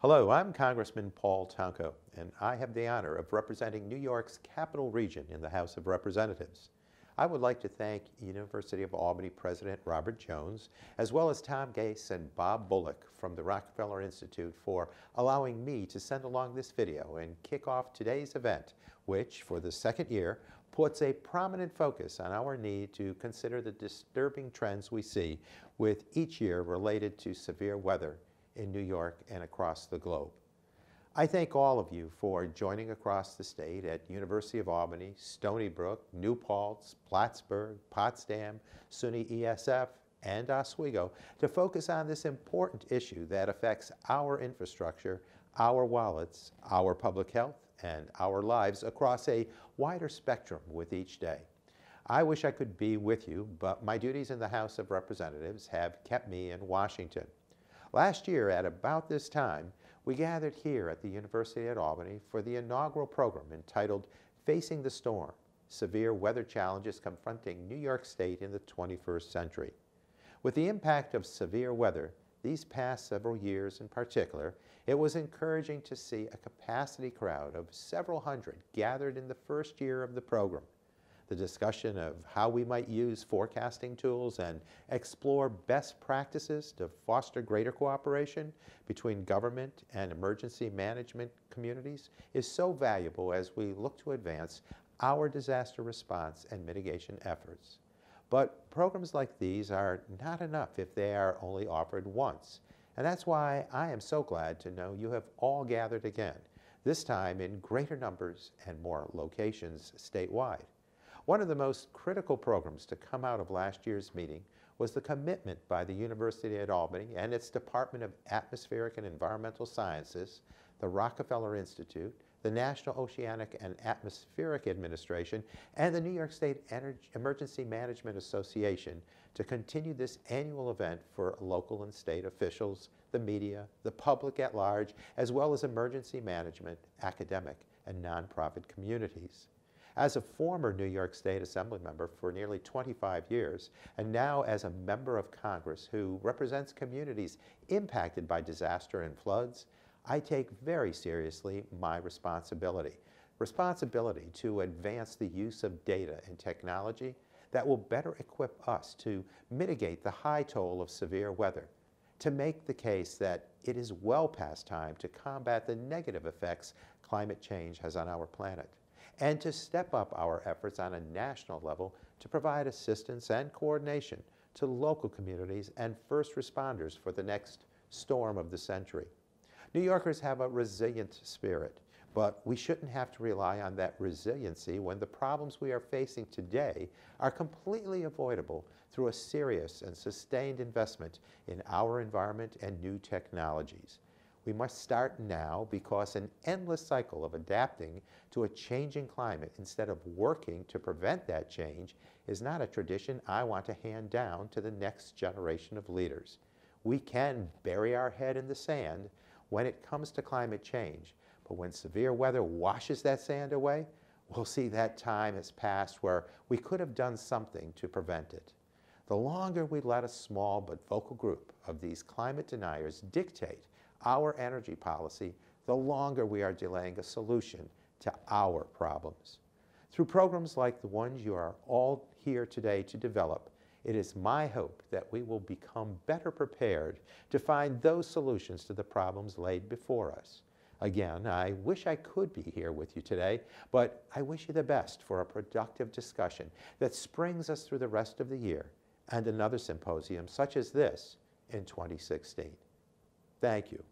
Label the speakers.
Speaker 1: Hello, I'm Congressman Paul Tonko, and I have the honor of representing New York's Capital Region in the House of Representatives. I would like to thank University of Albany President Robert Jones, as well as Tom Gase and Bob Bullock from the Rockefeller Institute for allowing me to send along this video and kick off today's event, which, for the second year, puts a prominent focus on our need to consider the disturbing trends we see with each year related to severe weather in New York and across the globe. I thank all of you for joining across the state at University of Albany, Stony Brook, New Paltz, Plattsburgh, Potsdam, SUNY ESF, and Oswego to focus on this important issue that affects our infrastructure, our wallets, our public health, and our lives across a wider spectrum with each day. I wish I could be with you, but my duties in the House of Representatives have kept me in Washington. Last year, at about this time, we gathered here at the University at Albany for the inaugural program entitled Facing the Storm: Severe Weather Challenges Confronting New York State in the 21st Century. With the impact of severe weather these past several years in particular, it was encouraging to see a capacity crowd of several hundred gathered in the first year of the program. The discussion of how we might use forecasting tools and explore best practices to foster greater cooperation between government and emergency management communities is so valuable as we look to advance our disaster response and mitigation efforts. But programs like these are not enough if they are only offered once. And that's why I am so glad to know you have all gathered again, this time in greater numbers and more locations statewide. One of the most critical programs to come out of last year's meeting was the commitment by the University at Albany and its Department of Atmospheric and Environmental Sciences, the Rockefeller Institute, the National Oceanic and Atmospheric Administration, and the New York State Emergency Management Association to continue this annual event for local and state officials, the media, the public at large, as well as emergency management, academic, and nonprofit communities. As a former New York State Assembly member for nearly 25 years, and now as a member of Congress who represents communities impacted by disaster and floods, I take very seriously my responsibility to advance the use of data and technology that will better equip us to mitigate the high toll of severe weather, to make the case that it is well past time to combat the negative effects climate change has on our planet, and to step up our efforts on a national level to provide assistance and coordination to local communities and first responders for the next storm of the century. New Yorkers have a resilient spirit, but we shouldn't have to rely on that resiliency when the problems we are facing today are completely avoidable through a serious and sustained investment in our environment and new technologies. We must start now because an endless cycle of adapting to a changing climate instead of working to prevent that change is not a tradition I want to hand down to the next generation of leaders. We can bury our head in the sand when it comes to climate change, but when severe weather washes that sand away, we'll see that time has passed where we could have done something to prevent it. The longer we let a small but vocal group of these climate deniers dictate our energy policy, the longer we are delaying a solution to our problems. Through programs like the ones you are all here today to develop, it is my hope that we will become better prepared to find those solutions to the problems laid before us. Again, I wish I could be here with you today, but I wish you the best for a productive discussion that springs us through the rest of the year and another symposium such as this in 2016. Thank you.